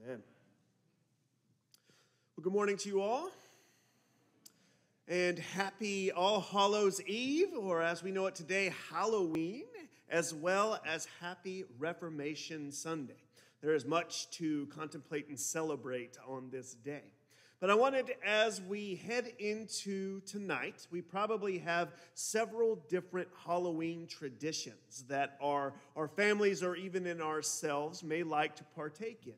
Amen. Well, good morning to you all. And happy All Hallows Eve, or as we know it today, Halloween, as well as happy Reformation Sunday. There is much to contemplate and celebrate on this day. But I wanted, as we head into tonight, we probably have several different Halloween traditions that our families or even in ourselves may like to partake in.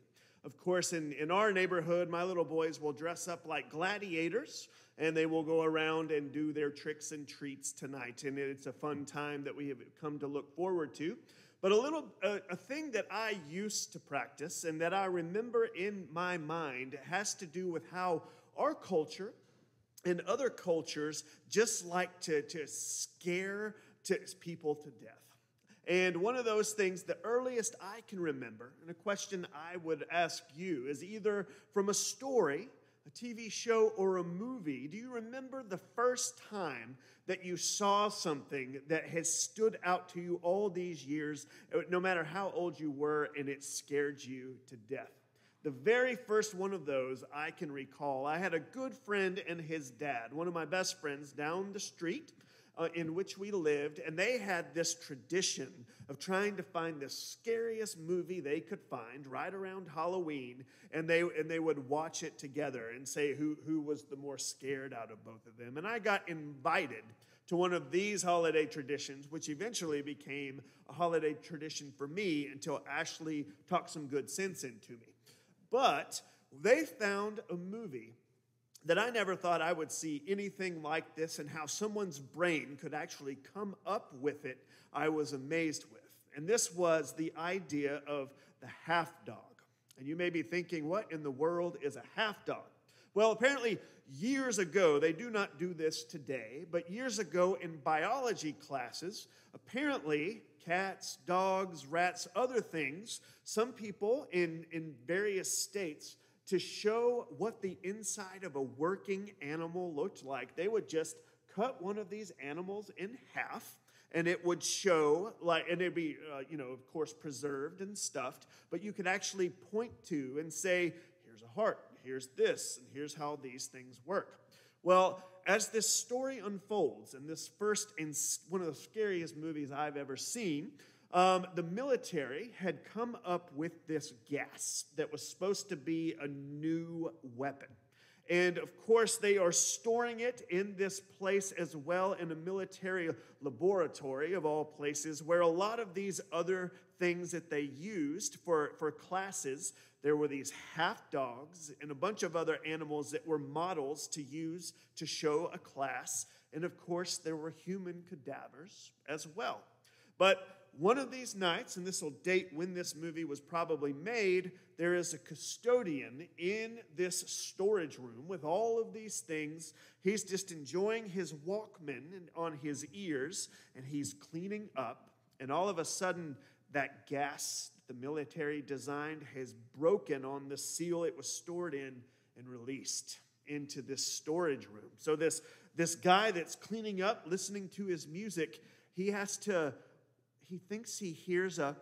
Of course, in our neighborhood, my little boys will dress up like gladiators, and they will go around and do their tricks and treats tonight. And it's a fun time that we have come to look forward to. But a thing that I used to practice and that I remember in my mind has to do with how our culture and other cultures just like to scare people to death. And one of those things, the earliest I can remember, and a question I would ask you, is either from a story, a TV show, or a movie. Do you remember the first time that you saw something that has stood out to you all these years, no matter how old you were, and it scared you to death? The very first one of those I can recall, I had a good friend and his dad, one of my best friends down the street in which we lived, and they had this tradition of trying to find the scariest movie they could find right around Halloween, and they would watch it together and say who was the more scared out of both of them. And I got invited to one of these holiday traditions, which eventually became a holiday tradition for me until Ashley talked some good sense into me. But they found a movie that I never thought I would see anything like this, and how someone's brain could actually come up with it, I was amazed with. And this was the idea of the half dog. And you may be thinking, what in the world is a half dog? Well, apparently years ago, they do not do this today, but years ago in biology classes, apparently cats, dogs, rats, other things, some people in various states, to show what the inside of a working animal looked like, they would just cut one of these animals in half, and it would show, and it'd be, of course, preserved and stuffed, but you could actually point to and say, here's a heart, here's this, and here's how these things work. Well, as this story unfolds, and this first in one of the scariest movies I've ever seen, the military had come up with this gas that was supposed to be a new weapon. And of course, they are storing it in this place as well, in a military laboratory of all places, where a lot of these other things that they used for classes, there were these half dogs and a bunch of other animals that were models to use to show a class. And of course, there were human cadavers as well. But one of these nights, and this will date when this movie was probably made, there is a custodian in this storage room with all of these things. He's just enjoying his Walkman on his ears, and he's cleaning up. And all of a sudden, that gas the military designed has broken on the seal it was stored in and released into this storage room. So this guy that's cleaning up, listening to his music, he thinks he hears a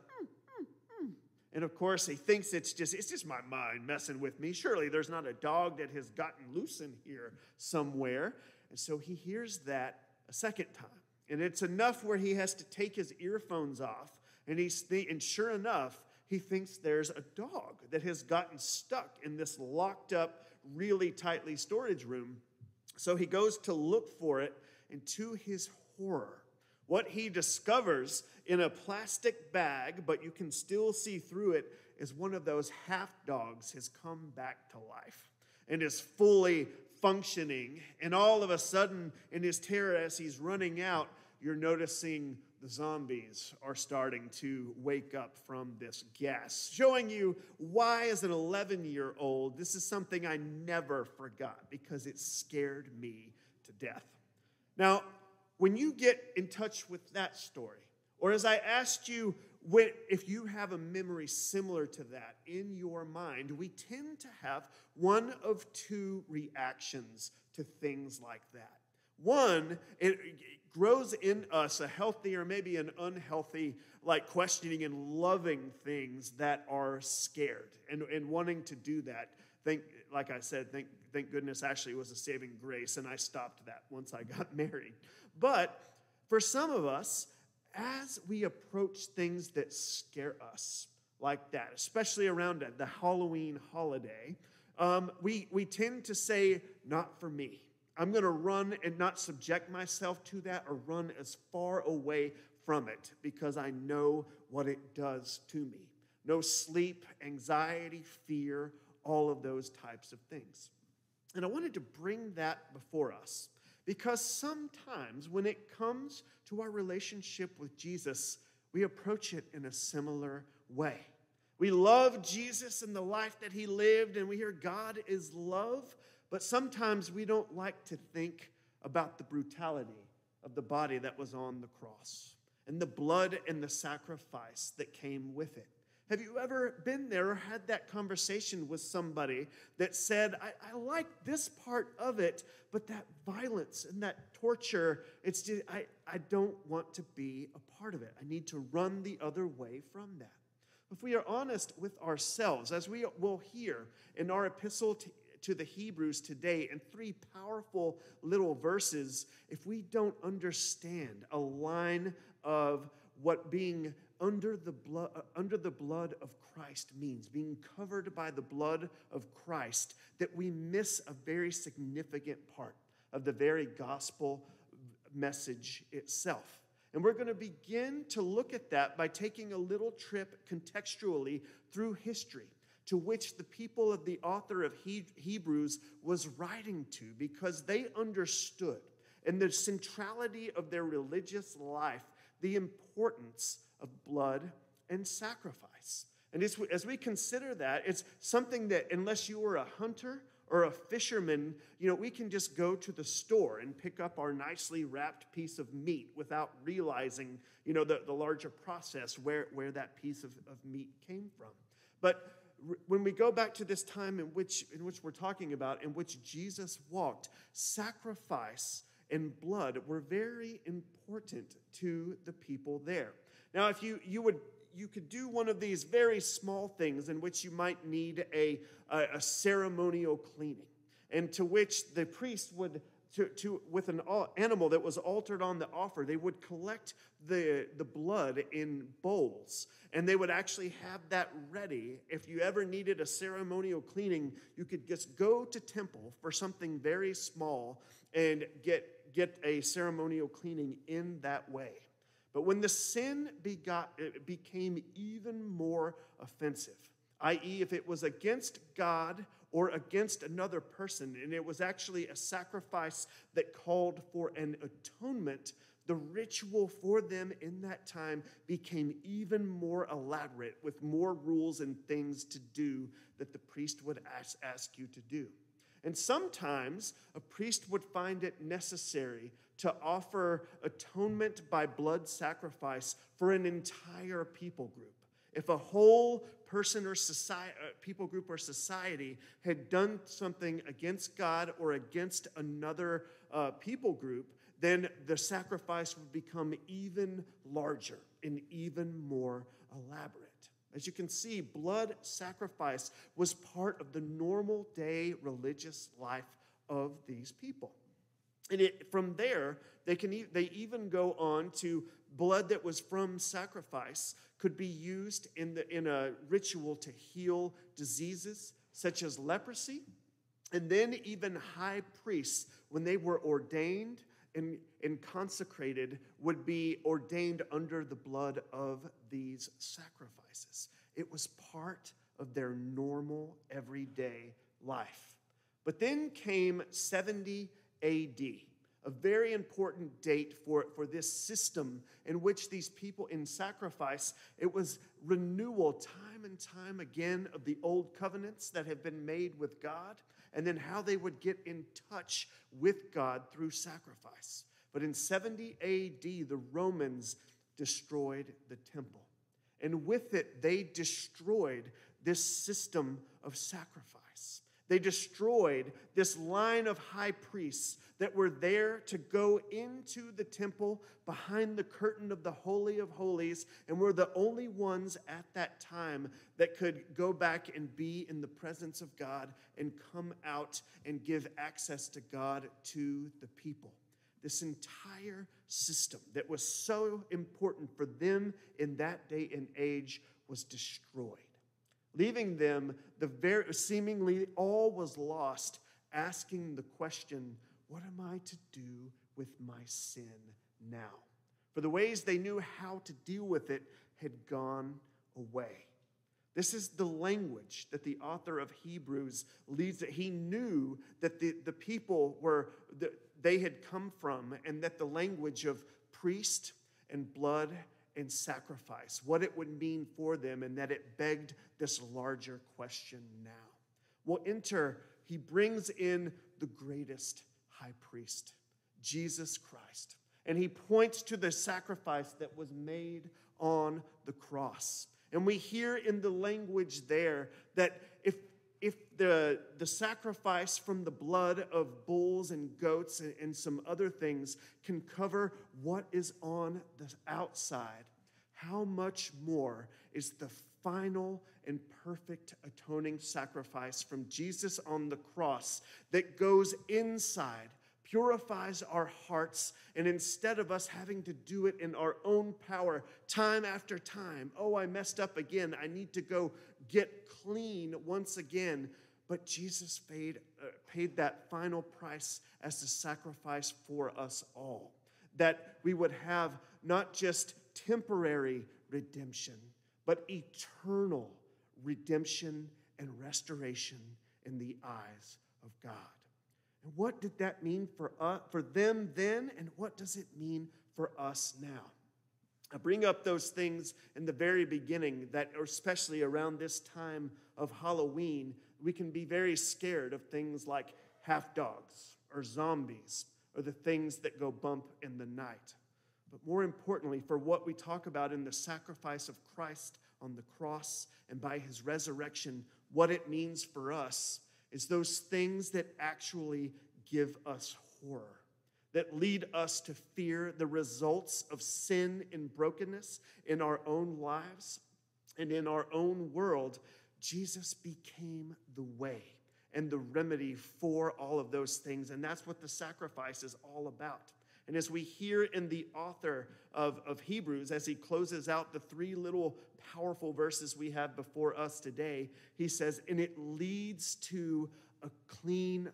and of course he thinks it's just my mind messing with me. Surely there's not a dog that has gotten loose in here somewhere. And so he hears that a second time. And it's enough where he has to take his earphones off, and sure enough, he thinks there's a dog that has gotten stuck in this locked up, really tightly storage room. So he goes to look for it, and to his horror, what he discovers in a plastic bag, but you can still see through it, is one of those half dogs has come back to life and is fully functioning. And all of a sudden, in his terror as he's running out, you're noticing the zombies are starting to wake up from this gas, showing you why, as an 11-year-old, this is something I never forgot because it scared me to death. Now, when you get in touch with that story, or as I asked you, if you have a memory similar to that in your mind, we tend to have one of two reactions to things like that. One, grows in us a healthy or maybe an unhealthy, like questioning and loving things that are scared and wanting to do that. Like I said, thank goodness Ashley was a saving grace, and I stopped that once I got married. But for some of us, as we approach things that scare us like that, especially around the Halloween holiday, we tend to say, not for me. I'm going to run and not subject myself to that or run as far away from it because I know what it does to me. No sleep, anxiety, fear, all of those types of things. And I wanted to bring that before us because sometimes when it comes to our relationship with Jesus, we approach it in a similar way. We love Jesus and the life that he lived, and we hear God is love, but sometimes we don't like to think about the brutality of the body that was on the cross and the blood and the sacrifice that came with it. Have you ever been there or had that conversation with somebody that said, I like this part of it, but that violence and that torture, it's just, I don't want to be a part of it. I need to run the other way from that. If we are honest with ourselves, as we will hear in our epistle to the Hebrews today in 3 powerful little verses, if we don't understand a line of what being under the blood of Christ means, being covered by the blood of Christ, that we miss a very significant part of the very gospel message itself. And we're going to begin to look at that by taking a little trip contextually through history, to which the people of the author of Hebrews was writing to, because they understood in the centrality of their religious life the importance of blood and sacrifice. And as we consider that, it's something that unless you were a hunter or a fisherman, we can just go to the store and pick up our nicely wrapped piece of meat without realizing, the larger process where that piece of meat came from. But when we go back to this time in which we're talking about, in which Jesus walked, sacrifice and blood were very important to the people there. Now, if you could do one of these very small things in which you might need a ceremonial cleaning, and to which the priest would, with an animal that was altered on the offer, they would collect the blood in bowls, and they would actually have that ready. If you ever needed a ceremonial cleaning, you could just go to temple for something very small and get a ceremonial cleaning in that way. But when the sin became even more offensive, i.e., if it was against God or against another person, and it was actually a sacrifice that called for an atonement, the ritual for them in that time became even more elaborate, with more rules and things to do that the priest would ask you to do. And sometimes a priest would find it necessary to offer atonement by blood sacrifice for an entire people group. If a whole person or people group or society had done something against God or against another people group, then the sacrifice would become even larger and even more elaborate. As you can see, blood sacrifice was part of the normal day religious life of these people. And from there, they even go on to blood that was from sacrifice could be used in a ritual to heal diseases such as leprosy. And then even high priests, when they were ordained and consecrated, would be ordained under the blood of these sacrifices. It was part of their normal everyday life. But then came 70 A.D., a very important date for this system in which these people in sacrifice, it was renewal time and time again of the old covenants that have been made with God, and then how they would get in touch with God through sacrifice. But in 70 A.D., the Romans destroyed the temple. And with it, they destroyed this system of sacrifice. They destroyed this line of high priests that were there to go into the temple behind the curtain of the Holy of Holies, and were the only ones at that time that could go back and be in the presence of God and come out and give access to God to the people. This entire system that was so important for them in that day and age was destroyed, leaving them seemingly all was lost, asking the question, what am I to do with my sin now? For the ways they knew how to deal with it had gone away. This is the language that the author of Hebrews leads. He knew that the people they had come from, and that the language of priest and blood and sacrifice, what it would mean for them, and that it begged this larger question now. Well, he brings in the greatest high priest, Jesus Christ. And he points to the sacrifice that was made on the cross. And we hear in the language there that if the sacrifice from the blood of bulls and goats and some other things can cover what is on the outside, how much more is the final and perfect atoning sacrifice from Jesus on the cross that goes inside, purifies our hearts, and instead of us having to do it in our own power time after time, oh, I messed up again, I need to go get clean once again. But Jesus paid that final price as the sacrifice for us all, that we would have not just temporary redemption, but eternal redemption and restoration in the eyes of God. And what did that mean for them then, and what does it mean for us now? I bring up those things in the very beginning, that especially around this time of Halloween, we can be very scared of things like half-dogs or zombies or the things that go bump in the night. But more importantly, for what we talk about in the sacrifice of Christ on the cross and by his resurrection, what it means for us is those things that actually give us horror, that lead us to fear the results of sin and brokenness in our own lives and in our own world. Jesus became the way and the remedy for all of those things, and that's what the sacrifice is all about. And as we hear in the author of Hebrews, as he closes out the three little powerful verses we have before us today, he says, and it leads to a clean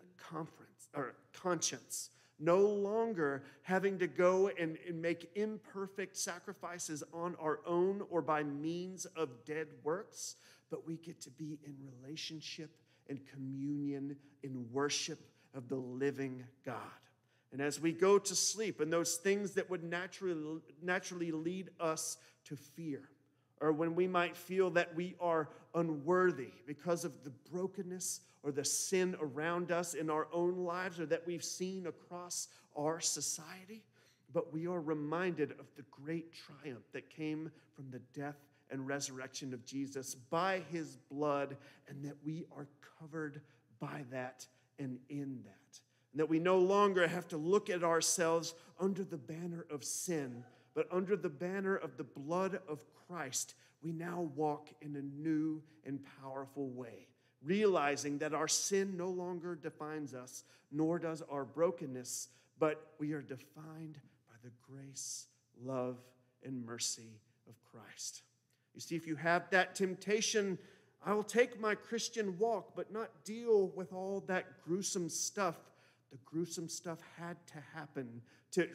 conscience, no longer having to go and make imperfect sacrifices on our own or by means of dead works, but we get to be in relationship and communion in worship of the living God. And as we go to sleep, and those things that would naturally lead us to fear, or when we might feel that we are unworthy because of the brokenness or the sin around us in our own lives, or that we've seen across our society, but we are reminded of the great triumph that came from the death and resurrection of Jesus by his blood, and that we are covered by that and in that. And that we no longer have to look at ourselves under the banner of sin, but under the banner of the blood of Christ, we now walk in a new and powerful way, realizing that our sin no longer defines us, nor does our brokenness, but we are defined by the grace, love, and mercy of Christ. You see, if you have that temptation, I will take my Christian walk, but not deal with all that gruesome stuff. The gruesome stuff had to happen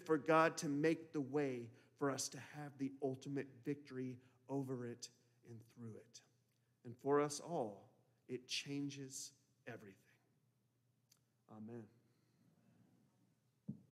for God to make the way for us to have the ultimate victory over it and through it. And for us all, it changes everything. Amen.